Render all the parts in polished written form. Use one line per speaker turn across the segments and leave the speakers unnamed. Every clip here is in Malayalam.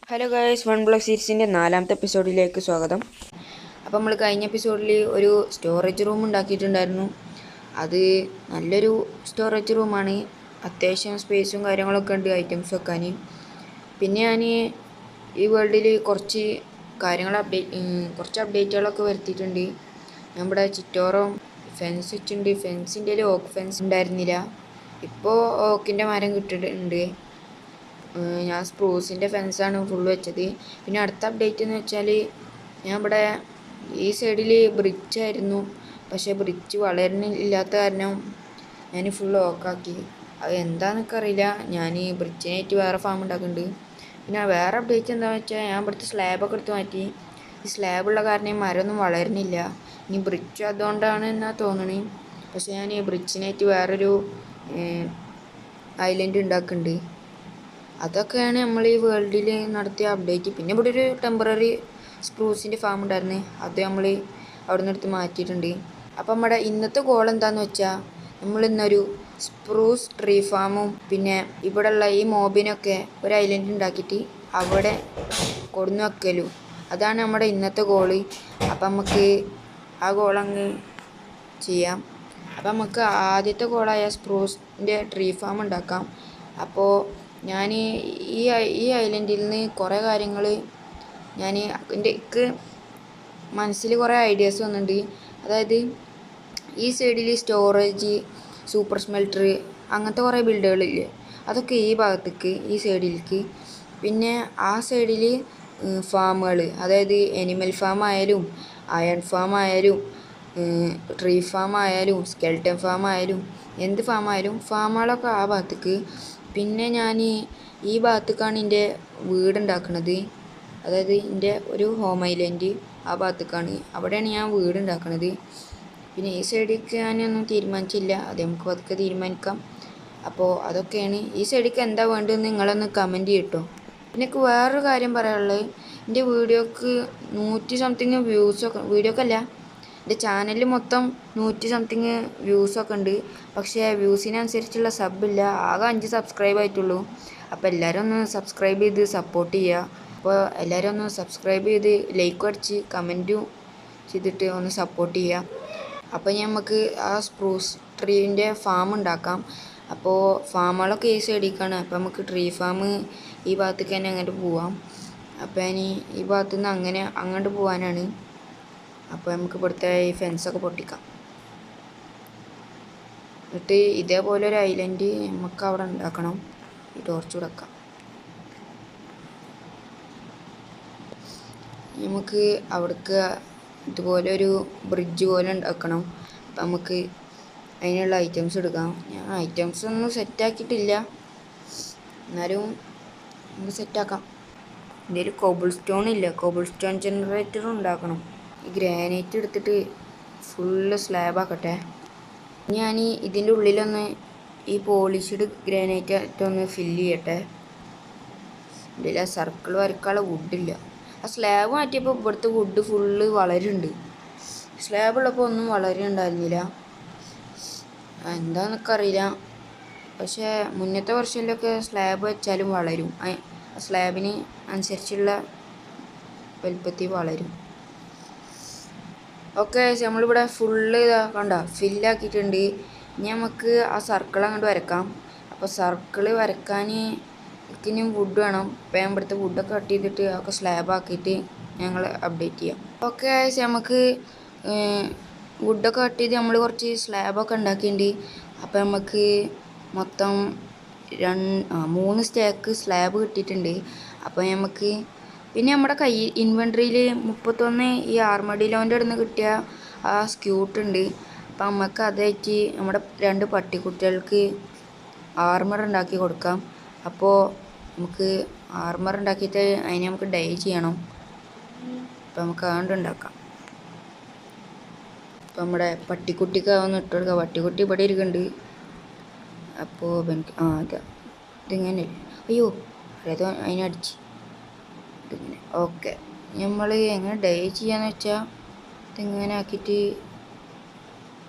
ഹലോ ഗൈസ്, വൺ ബ്ലോക്ക് സീരീസിൻ്റെ 4ാമത്തെ എപ്പിസോഡിലേക്ക് സ്വാഗതം. അപ്പോൾ നമ്മൾ കഴിഞ്ഞ എപ്പിസോഡിൽ ഒരു സ്റ്റോറേജ് റൂം ഉണ്ടാക്കിയിട്ടുണ്ടായിരുന്നു. അത് നല്ലൊരു സ്റ്റോറേജ് റൂമാണ്. അത്യാവശ്യം സ്പേസും കാര്യങ്ങളൊക്കെ ഉണ്ട് ഐറ്റംസ് വെക്കാൻ. പിന്നെ ഞാൻ ഈ വേൾഡിൽ കുറച്ച് അപ്ഡേറ്റുകളൊക്കെ വരുത്തിയിട്ടുണ്ട്. നമ്മുടെ ചുറ്റോറം ഫെൻസ് വെച്ചിട്ടുണ്ട്. ഫെൻസിൻ്റെ ഓക്ക് ഫെൻസ് ഉണ്ടായിരുന്നില്ല, ഇപ്പോൾ ഓക്കിൻ്റെ മരം കിട്ടിയിട്ടുണ്ട്. ഞാൻ സ്പ്രൂസിൻ്റെ ഫെൻസാണ് ഫുള്ള് വെച്ചത്. പിന്നെ അടുത്ത അപ്ഡേറ്റ് എന്ന് വെച്ചാൽ ഞാൻ ഇവിടെ ഈ സൈഡിൽ ബ്രിഡ്ജായിരുന്നു, പക്ഷേ ബ്രിഡ്ജ് വളരുന്നില്ലാത്ത കാരണം ഞാൻ ഫുള്ള് ഓക്കാക്കി. അത് എന്താണെന്നൊക്കെ അറിയില്ല. ഞാൻ ബ്രിഡ്ജിനായിട്ട് വേറെ ഫാം ഉണ്ടാക്കുന്നുണ്ട്. പിന്നെ വേറെ അപ്ഡേറ്റ് എന്താണെന്ന് വെച്ചാൽ ഞാൻ ഇവിടുത്തെ സ്ലാബൊക്കെ എടുത്ത് മാറ്റി. ഈ സ്ലാബുള്ള കാരണം മരമൊന്നും വളരുന്നില്ല. ഇനി ബ്രിഡ്ജ് അതുകൊണ്ടാണ് എന്നാണ് തോന്നണേ. പക്ഷേ ഞാൻ ഈ ബ്രിഡ്ജിനായിട്ട് വേറൊരു ഐലൻഡ് ഉണ്ടാക്കുന്നുണ്ട്. അതൊക്കെയാണ് നമ്മൾ ഈ വേൾഡിൽ നടത്തിയ അപ്ഡേറ്റ്. പിന്നെ ഇവിടെ ഒരു ടെമ്പററി സ്പ്രൂസിൻ്റെ ഫാം ഉണ്ടായിരുന്നു, അത് നമ്മൾ അവിടെ നിന്ന് എടുത്ത് മാറ്റിയിട്ടുണ്ട്. അപ്പം നമ്മുടെ ഇന്നത്തെ ഗോൾ എന്താണെന്ന് വെച്ചാൽ നമ്മളിന്നൊരു സ്പ്രൂസ് ട്രീ ഫാമും പിന്നെ ഇവിടെയുള്ള ഈ മോബിനൊക്കെ ഒരു ഐലൻഡ് ഉണ്ടാക്കിയിട്ട് അവിടെ കൊടുന്ന് വെക്കലും, അതാണ് നമ്മുടെ ഇന്നത്തെ ഗോള്. അപ്പം നമുക്ക് ആ ഗോളങ്ങ് ചെയ്യാം. അപ്പം നമുക്ക് ആദ്യത്തെ ഗോളായ സ്പ്രൂസിൻ്റെ ട്രീ ഫാം ഉണ്ടാക്കാം. അപ്പോൾ ഞാൻ ഈ ഐലൻഡിൽ നിന്ന് കുറേ കാര്യങ്ങൾ എനിക്ക് മനസ്സിൽ കുറേ ഐഡിയാസ് വന്നിട്ടുണ്ട്. അതായത് ഈ സൈഡിൽ സ്റ്റോറേജ്, സൂപ്പർ സ്മെൽറ്റർ, അങ്ങനത്തെ കുറേ ബിൽഡുകളില്ലേ, അതൊക്കെ ഈ ഭാഗത്തേക്ക്, ഈ സൈഡിലേക്ക്. പിന്നെ ആ സൈഡിൽ ഫാമുകൾ, അതായത് എനിമൽ ഫാം ആയാലും അയൺ ഫാം ആയാലും ട്രീ ഫാം ആയാലും സ്കെൽട്ടൻ ഫാം ആയാലും എന്ത് ഫാം ആയാലും ഫാമുകളൊക്കെ ആ ഭാഗത്തേക്ക്. പിന്നെ ഞാൻ ഈ ഭാഗത്തേക്കാണ് എൻ്റെ വീടുണ്ടാക്കുന്നത്. അതായത് എൻ്റെ ഒരു ഹോം ഐലൻഡ് ആ ഭാഗത്തേക്കാണ്, അവിടെയാണ് ഞാൻ വീടുണ്ടാക്കുന്നത്. പിന്നെ ഈ സൈഡിലേക്ക് ഞാനൊന്നും തീരുമാനിച്ചില്ല, അത് നമുക്ക് പതുക്കെ തീരുമാനിക്കാം. അപ്പോൾ അതൊക്കെയാണ്. ഈ സൈഡിലേക്ക് എന്താ വേണ്ടതെന്ന് നിങ്ങളൊന്ന് കമൻറ്റ് ചെയ്യട്ടോ. പിന്നെ എനിക്ക് വേറൊരു കാര്യം പറയാനുള്ളത്, എൻ്റെ വീഡിയോക്ക് 100 സംതിങ് വീഡിയോക്കല്ല, എൻ്റെ ചാനലിൽ മൊത്തം 100 സംതിങ് വ്യൂസൊക്കെ ഉണ്ട്. പക്ഷേ വ്യൂസിനനുസരിച്ചുള്ള സബ്ബില്ല, ആകെ 5 സബ്സ്ക്രൈബ് ആയിട്ടുള്ളൂ. അപ്പോൾ എല്ലാവരും ഒന്ന് സബ്സ്ക്രൈബ് ചെയ്ത് സപ്പോർട്ട് ചെയ്യുക. അപ്പോൾ എല്ലാവരും ഒന്ന് സബ്സ്ക്രൈബ് ചെയ്ത് ലൈക്കും അടിച്ച് കമൻറ്റും ചെയ്തിട്ട് ഒന്ന് സപ്പോർട്ട് ചെയ്യുക. അപ്പോൾ നമുക്ക് ആ സ്പ്രൂസ് ട്രീൻ്റെ ഫാം ഉണ്ടാക്കാം. അപ്പോൾ ഫാമുകളൊക്കെ ഈ സൈഡിലേക്കാണ്. അപ്പോൾ നമുക്ക് ട്രീ ഫാം ഈ ഭാഗത്തേക്ക് തന്നെ അങ്ങോട്ട് പോവാം. അപ്പോൾ ഞാൻ ഈ ഭാഗത്തു നിന്ന് അങ്ങോട്ട് പോകാനാണ്. അപ്പോൾ നമുക്ക് ഇവിടുത്തെ ഈ ഫെൻസൊക്കെ പൊട്ടിക്കാം. എന്നിട്ട് ഇതേപോലെ ഒരു ഐലൻഡ് നമുക്ക് അവിടെ ഉണ്ടാക്കണം. ഈ ടോർച്ച് കൊടുക്കാം. നമുക്ക് അവിടേക്ക് ഇതുപോലെ ഒരു ബ്രിഡ്ജ് പോലെ ഉണ്ടാക്കണം. അപ്പം നമുക്ക് അതിനുള്ള ഐറ്റംസ് എടുക്കാം. ഞാൻ ഐറ്റംസ് ഒന്നും സെറ്റാക്കിയിട്ടില്ല, എന്നാലും നമുക്ക് സെറ്റാക്കാം. എൻ്റെ ഒരു കോബിൾ സ്റ്റോൺ ഇല്ല, കോബിൾ സ്റ്റോൺ ജനറേറ്റർ ഉണ്ടാക്കണം. ഈ ഗ്രാനൈറ്റ് എടുത്തിട്ട് ഫുള്ള് സ്ലാബാക്കട്ടെ. ഞാൻ ഇതിൻ്റെ ഉള്ളിലൊന്ന് ഈ പോളിഷ്ഡ് ഗ്രാനൈറ്റ് ആയിട്ടൊന്ന് ഫില്ല് ചെയ്യട്ടെ. ഇതിൽ ആ സർക്കിൾ വരക്കാനുള്ള വുഡില്ല. ആ സ്ലാബ് മാറ്റിയപ്പോൾ ഇവിടുത്തെ വുഡ് ഫുള്ള് വളരുന്നുണ്ട്. സ്ലാബുള്ളപ്പോൾ ഒന്നും വളരുന്നുണ്ടായിരുന്നില്ല, എന്താണെന്നൊക്കെ അറിയില്ല. പക്ഷേ മുന്നത്തെ വർഷങ്ങളിലൊക്കെ സ്ലാബ് വെച്ചാലും വളരും. സ്ലാബിന് അനുസരിച്ചുള്ള വലുപ്പത്തിൽ വളരും. ഓക്കെ, നമ്മളിവിടെ ഫുള്ള് കണ്ട ഫില്ലാക്കിയിട്ടുണ്ട്. ഇനി നമുക്ക് ആ സർക്കിൾ അങ്ങോട്ട് വരക്കാം. അപ്പോൾ സർക്കിൾ വരക്കാൻ എനിക്കിനും വുഡ് വേണം. അപ്പോൾ ഞാൻ ഇവിടുത്തെ വുഡൊക്കെ കട്ട് ചെയ്തിട്ട് ഒക്കെ സ്ലാബാക്കിയിട്ട് ഞങ്ങൾ അപ്ഡേറ്റ് ചെയ്യാം. ഓക്കെ, നമുക്ക് വുഡൊക്കെ കട്ട് ചെയ്ത് നമ്മൾ കുറച്ച് സ്ലാബൊക്കെ ഉണ്ടാക്കിയിട്ടുണ്ട്. അപ്പോൾ നമുക്ക് മൊത്തം 3 സ്റ്റാക്ക് സ്ലാബ് കിട്ടിയിട്ടുണ്ട്. അപ്പോൾ നമുക്ക് പിന്നെ നമ്മുടെ ഇൻവെൻട്രിയിൽ 31 ഈ ആർമഡിലോൻ്റെ അടുത്ത് കിട്ടിയ ആ സ്ക്യൂട്ട് ഉണ്ട്. അപ്പം നമുക്ക് അതായിട്ട് നമ്മുടെ 2 പട്ടിക്കുട്ടികൾക്ക് ആർമർ ഉണ്ടാക്കി കൊടുക്കാം. അപ്പോൾ നമുക്ക് ആർമർ ഉണ്ടാക്കിയിട്ട് അതിനെ നമുക്ക് ഡൈ ചെയ്യണം. അപ്പം നമുക്ക് അതുകൊണ്ട് ഉണ്ടാക്കാം. അപ്പം നമ്മുടെ പട്ടിക്കുട്ടിക്ക് അതൊന്ന് ഇട്ട് കൊടുക്കാം. പട്ടിക്കുട്ടി ഇവിടെ ഇരിക്കുന്നുണ്ട്. അപ്പോൾ അതാ ഇതിങ്ങനെ, അയ്യോ അത് അതിനടിച്ച് ഇതിങ്ങനെ. ഓക്കെ, നമ്മൾ എങ്ങനെ ഡൈ ചെയ്യാന്ന് വെച്ചാൽ ഇതിങ്ങനെ ആക്കിയിട്ട്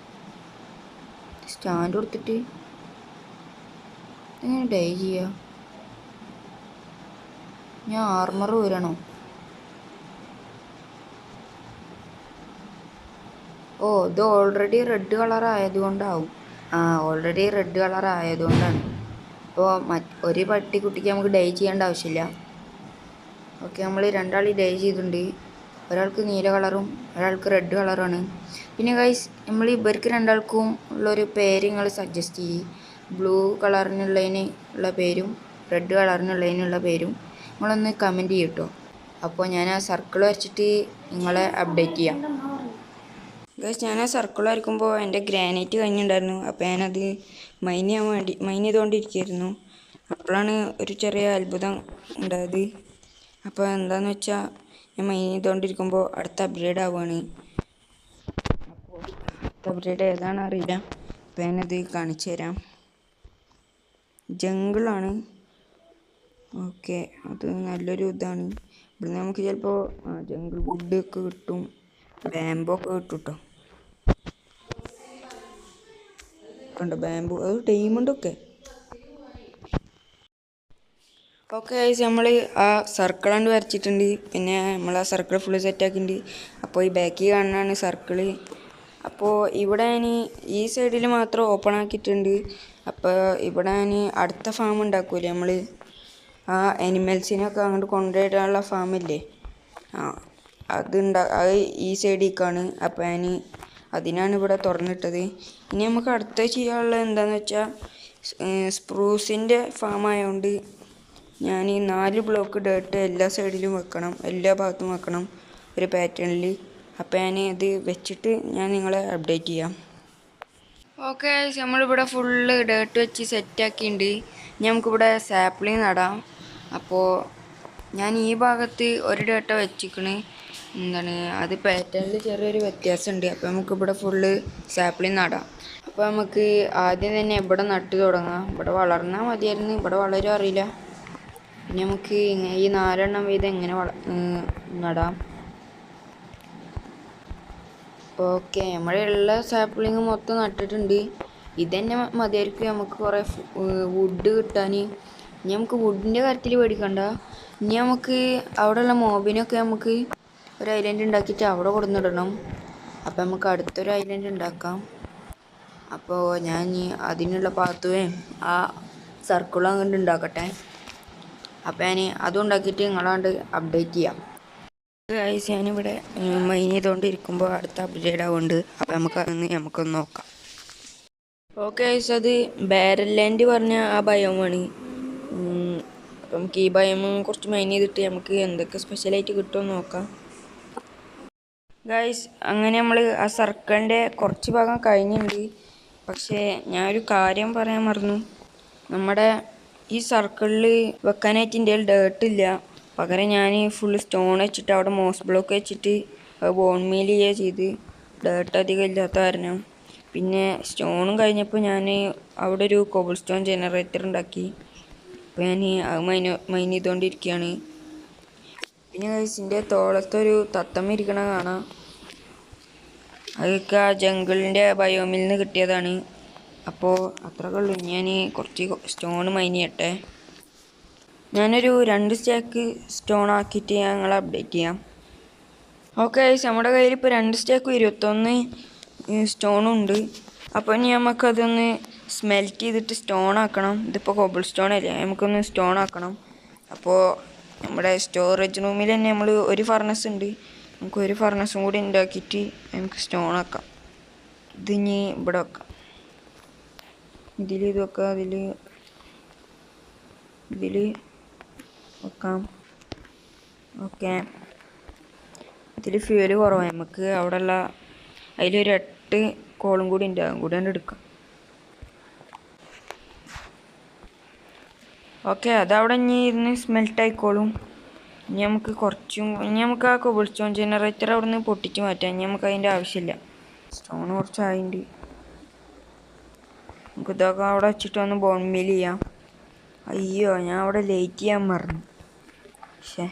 സ്റ്റാൻഡ് കൊടുത്തിട്ട് ഇങ്ങനെ ഡൈ ചെയ്യുക. ഞാൻ ആർമർ ഊരണോ? ഓ ഇത് ഓൾറെഡി റെഡ് കളർ ആയതുകൊണ്ടാവും. ഓൾറെഡി റെഡ് കളർ ആയതുകൊണ്ടാണ്. അപ്പോൾ ഒരു പട്ടിക്കുട്ടിക്ക് നമുക്ക് ഡൈ ചെയ്യേണ്ട ആവശ്യമില്ല. ഓക്കെ, നമ്മൾ രണ്ടാൾ ഡൈ ചെയ്തിട്ടുണ്ട്. ഒരാൾക്ക് നീല കളറും ഒരാൾക്ക് റെഡ് കളറാണ്. പിന്നെ ഗൈസ്, നമ്മൾ ഇവർക്ക് രണ്ടാൾക്കും ഉള്ളൊരു പേര് നിങ്ങൾ സജസ്റ്റ് ചെയ്യും. ബ്ലൂ കളറിനുള്ളതിന് ഉള്ള പേരും റെഡ് കളറിനുള്ളതിനുള്ള പേരും നിങ്ങളൊന്ന് കമൻറ്റ് ചെയ്യും കേട്ടോ. അപ്പോൾ ഞാൻ ആ സർക്കിൾ വരച്ചിട്ട് നിങ്ങളെ അപ്ഡേറ്റ് ചെയ്യാം. ഗൈസ്, ഞാൻ ആ സർക്കിൾ വരയ്ക്കുമ്പോൾ എൻ്റെ ഗ്രാനൈറ്റ് കഴിഞ്ഞിട്ടുണ്ടായിരുന്നു. അപ്പോൾ ഞാനത് മൈൻ ചെയ്തുകൊണ്ടിരിക്കുകയായിരുന്നു. അപ്പോഴാണ് ഒരു ചെറിയ അത്ഭുതം ഉണ്ടായത്. അപ്പോൾ എന്താണെന്ന് വെച്ചാൽ, ഞാൻ മൈൻ ചെയ്തുകൊണ്ടിരിക്കുമ്പോൾ അടുത്ത അപ്ഗ്രേഡ് ആവുകയാണ്. അപ്പോൾ അടുത്ത അപ്ഗ്രേഡ് ഏതാണ് അറിയില്ല. അപ്പോൾ ഞാനത് കാണിച്ചു തരാം. ജംഗിളാണ്. ഓക്കെ, അത് നല്ലൊരു ഇതാണ്. ഇവിടെ നമുക്ക് ചിലപ്പോൾ ജംഗിൾ വുഡ് ഒക്കെ കിട്ടും, ബാമ്പോ ഒക്കെ കിട്ടും കേട്ടോ. കണ്ടോ ബാമ്പു, അത് ഡയമണ്ടൊക്കെ. ഓക്കെ ഗൈസ്, നമ്മൾ ആ സർക്കിൾ കൊണ്ട് വരച്ചിട്ടുണ്ട്. പിന്നെ നമ്മൾ ആ സർക്കിൾ ഫുള്ള് സെറ്റാക്കിയിട്ടുണ്ട്. അപ്പോൾ ഈ ബാക്കിൽ കാണുന്നതാണ് സർക്കിള്. അപ്പോൾ ഇവിടെ ഞാൻ ഈ സൈഡിൽ മാത്രം ഓപ്പൺ ആക്കിയിട്ടുണ്ട്. അപ്പോൾ ഇവിടെ ഞാൻ അടുത്ത ഫാം ഉണ്ടാക്കൂലേ, നമ്മൾ ആ അനിമൽസിനൊക്കെ അങ്ങോട്ട് കൊണ്ടുപോയിടാനുള്ള ഫാമില്ലേ, അത് ഈ സൈഡിലേക്കാണ്. അപ്പോൾ ഞാൻ അതിനാണ് ഇവിടെ തുറന്നിട്ടത്. ഇനി നമുക്ക് അടുത്ത ചെയ്യാനുള്ളത് എന്താണെന്ന് വെച്ചാൽ, സ്പ്രൂസിൻ്റെ ഫാം ആയതുകൊണ്ട് ഞാൻ 4 ബ്ലോക്ക് ഡേർട്ട് എല്ലാ സൈഡിലും വെക്കണം, എല്ലാ ഭാഗത്തും വെക്കണം ഒരു പാറ്റേണിൽ. അപ്പോൾ ഞാൻ ഇത് വെച്ചിട്ട് ഞാൻ നിങ്ങളെ അപ്ഡേറ്റ് ചെയ്യാം. ഓക്കെ, നമ്മളിവിടെ ഫുള്ള് ഡേർട്ട് വെച്ച് സെറ്റാക്കിയിട്ടുണ്ട്. ഇനി നമുക്കിവിടെ സാപ്ലിങ് നടാം. അപ്പോൾ ഞാൻ ഈ ഭാഗത്ത് ഒരു ഡേർട്ട വെച്ചിക്കണ്. അത് പാറ്റേണിൽ ചെറിയൊരു വ്യത്യാസമുണ്ട്. അപ്പോൾ നമുക്കിവിടെ ഫുള്ള് സാപ്ലിങ് നടാം. അപ്പോൾ നമുക്ക് ആദ്യം തന്നെ ഇവിടെ നട്ട് തുടങ്ങാം. ഇവിടെ വളർന്നാൽ മതിയായിരുന്നു, ഇവിടെ വളരും അറിയില്ല. പിന്നെ നമുക്ക് ഈ 4 എണ്ണം വീതം എങ്ങനെ നടാം. ഓക്കെ, നമ്മളുള്ള സാപ്ലിങ് മൊത്തം നട്ടിട്ടുണ്ട്. ഇതന്നെ മതിയായിരിക്കും നമുക്ക് കുറേ വുഡ് കിട്ടാൻ. ഇനി നമുക്ക് വുഡിൻ്റെ കാര്യത്തിൽ പേടിക്കണ്ട. ഇനി നമുക്ക് അവിടെയുള്ള മോബിനൊക്കെ നമുക്ക് ഒരു ഐലൻഡ് ഉണ്ടാക്കിയിട്ട് അവിടെ കൊടുന്നിടണം. അപ്പം നമുക്ക് അടുത്തൊരു ഐലൻഡ് ഉണ്ടാക്കാം. അപ്പോൾ ഞാൻ അതിനുള്ള പാത്തുവേം ആ സർക്കിളും അങ്ങോട്ട് ഉണ്ടാക്കട്ടെ. അപ്പോൾ ഞാൻ അതും ഉണ്ടാക്കിയിട്ട് നിങ്ങളാണ്ട് അപ്ഡേറ്റ് ചെയ്യാം. ഗൈസ്, ഞാനിവിടെ മൈൻ ചെയ്തുകൊണ്ടിരിക്കുമ്പോൾ അടുത്ത അപ്ഡേറ്റ് ആവുന്നുണ്ട്. അപ്പോൾ നമുക്കൊന്ന് നോക്കാം. ഓക്കെ ഗൈസ്, അത് ബാരൽ ലാൻഡ് പറഞ്ഞ ആ ബയോമാണ്. അപ്പം നമുക്ക് ഈ ബയം കുറച്ച് മൈൻ ചെയ്തിട്ട് നമുക്ക് എന്തൊക്കെ സ്പെഷ്യലായിട്ട് കിട്ടുമെന്ന് നോക്കാം. ഗൈസ്, അങ്ങനെ നമ്മൾ ആ സർക്കിളിൻ്റെ കുറച്ച് ഭാഗം കഴിഞ്ഞിട്ടുണ്ട്. പക്ഷേ ഞാനൊരു കാര്യം പറയാൻ മറന്നു. നമ്മുടെ ഈ സർക്കിളിൽ വെക്കാനായിട്ട് എൻ്റെ ഡേർട്ടില്ല. പകരം ഞാൻ ഫുള്ള് സ്റ്റോൺ വെച്ചിട്ട് അവിടെ മോസ് ബ്ലോക്ക് വെച്ചിട്ട് അത് ബോൺ മീൽ ചെയ്യുക ചെയ്ത്. ഡേർട്ട് അധികം ഇല്ലാത്ത കാരണം. പിന്നെ സ്റ്റോണും കഴിഞ്ഞപ്പോൾ ഞാൻ അവിടെ ഒരു കോബിൾ സ്റ്റോൺ ജനറേറ്റർ ഉണ്ടാക്കി. അപ്പോൾ ഞാൻ അത് മൈൻ ചെയ്തുകൊണ്ടിരിക്കുകയാണ്. പിന്നെ ഇതിൻ്റെ തോളത്തൊരു തത്തമ്മ ഇരിക്കണ കാണാം. അതൊക്കെ ആ ജംഗിളിൻ്റെ ബയോമിൽ നിന്ന് കിട്ടിയതാണ്. അപ്പോൾ അത്രയൊക്കെ ഉള്ളൂ. ഞാൻ കുറച്ച് സ്റ്റോൺ മൈൻ ചെയ്യട്ടെ. ഞാനൊരു 2 സ്റ്റാക്ക് സ്റ്റോൺ ആക്കിയിട്ട് ഞങ്ങൾ അപ്ഡേറ്റ് ചെയ്യാം. ഓക്കെ, നമ്മുടെ കയ്യിൽ ഇപ്പോൾ 2 സ്റ്റാക്കും 21 സ്റ്റോണും ഉണ്ട്. അപ്പോൾ ഇനി നമുക്കതൊന്ന് സ്മെൽറ്റ് ചെയ്തിട്ട് സ്റ്റോൺ ആക്കണം. ഇതിപ്പോൾ കോബിൾ സ്റ്റോൺ അല്ലേ, നമുക്കൊന്ന് സ്റ്റോൺ ആക്കണം. അപ്പോൾ നമ്മുടെ സ്റ്റോറേജ് റൂമിൽ തന്നെ നമ്മൾ ഒരു ഫർണസ് ഉണ്ട്. നമുക്ക് ഒരു ഫർണസും കൂടി ഉണ്ടാക്കിയിട്ട് നമുക്ക് സ്റ്റോൺ ആക്കാം. ഇതിനി ഇവിടെ വെക്കാം. ഇത് വെക്കാം, ഇതിൽ വെക്കാം. ഓക്കെ, ഇതിൽ ഫ്യൂല് കുറവാണ്. നമുക്ക് അവിടെയുള്ള അതിലൊരു 8 കോളും കൂടി ഉണ്ട്, അതും കൂടി തന്നെ എടുക്കാം. ഓക്കെ, അതവിടെ ഇനി ഇരുന്ന് സ്മെൽറ്റ് ആയിക്കോളും. ഇനി നമുക്ക് ആ കോബിൾ സ്റ്റോൺ ജനറേറ്റർ അവിടെ നിന്ന് പൊട്ടിച്ച് മാറ്റാം. ഇനി നമുക്ക് അതിൻ്റെ ആവശ്യമില്ല. സ്റ്റോൺ കുറച്ചായിട്ടുണ്ട്. നമുക്ക് ഇതൊക്കെ അവിടെ വെച്ചിട്ട് ഒന്ന് ബോൺ മീൽ ചെയ്യാം. അയ്യോ, ഞാൻ അവിടെ ലേറ്റ് ചെയ്യാൻ മറന്നു. പക്ഷേ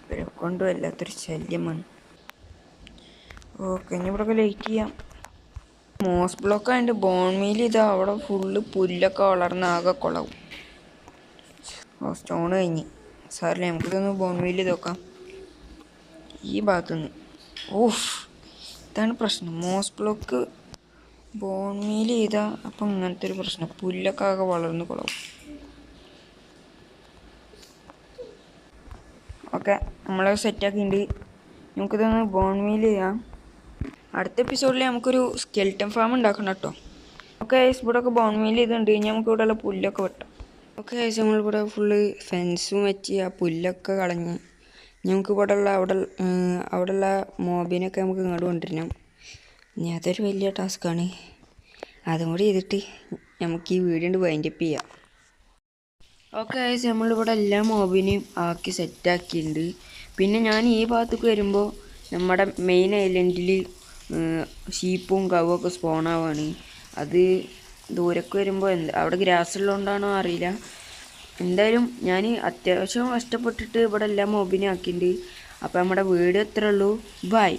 ഇവരെ കൊണ്ട് വല്ലാത്തൊരു ശല്യമാണ്. ഓക്കെ, ഇനി ഇവിടെയൊക്കെ ലേറ്റ് ചെയ്യാം. മോസ് ബ്ലോക്ക് ആയിട്ട് ബോൺ മീൽ ചെയ്താൽ അവിടെ ഫുള്ള് പുല്ലൊക്കെ വളർന്ന് ആകെ കുളവും. ഓ സ്റ്റോൺ കഴിഞ്ഞ് സാറില്ല, നമുക്കിതൊന്ന് ബോൺവീൽ നോക്കാം. ഈ ഭാഗത്തുനിന്ന് ഓഫ് ഇതാണ് പ്രശ്നം. മോസ് ബ്ലോക്ക് ബോൺമീൽ ചെയ്താൽ അപ്പം ഇങ്ങനത്തെ ഒരു പ്രശ്നം, പുല്ലൊക്കെ ആകെ വളർന്ന് കൊള്ളാം. ഓക്കെ നമ്മൾ സെറ്റാക്കിയിട്ടുണ്ട്. നമുക്കിതൊന്ന് ബോൺമീൽ ചെയ്യാം. അടുത്ത എപ്പിസോഡിൽ നമുക്കൊരു സ്കെൽട്ടൻ ഫാം ഉണ്ടാക്കണം കേട്ടോ. ഓക്കെ ഇവിടെയൊക്കെ ബോൺമീൽ ചെയ്തിട്ടുണ്ട്. ഇനി നമുക്ക് ഇവിടെയുള്ള പുല്ലൊക്കെ വെട്ടാം. ഓക്കെ നമ്മളിവിടെ ഫുള്ള് ഫെൻസും വെച്ച് ആ പുല്ലൊക്കെ കളഞ്ഞ് നമുക്ക് അവിടെയുള്ള മോബിനൊക്കെ നമുക്ക് ഇങ്ങോട്ട് കൊണ്ടുവരണം. ഇനി അതൊരു വലിയ ടാസ്ക്കാണ്. അതും കൂടി ചെയ്തിട്ട് നമുക്ക് ഈ വീഡിയോ വൈൻഡപ്പ് ചെയ്യാം. ഓക്കെ നമ്മളിവിടെ എല്ലാ മോബിനെയും ആക്കി സെറ്റാക്കിയിട്ടുണ്ട്. പിന്നെ ഞാൻ ഈ ഭാഗത്തേക്ക് വരുമ്പോൾ നമ്മുടെ മെയിൻ ഐലൻഡിൽ ഷീപ്പും കവുമൊക്കെ സ്പോണാവാണ്. അത് ദൂരക്ക് വരുമ്പോൾ അവിടെ ഗ്രാസ് ഉള്ളതുകൊണ്ടാണോ അറിയില്ല. എന്തായാലും ഞാൻ അത്യാവശ്യം കഷ്ടപ്പെട്ടിട്ട് ഇവിടെ എല്ലാ മോബിനെയും ആക്കിയിട്ടുണ്ട്. അപ്പോൾ നമ്മുടെ വീഡിയോ ഇത്രേ ഉള്ളൂ. ബൈ.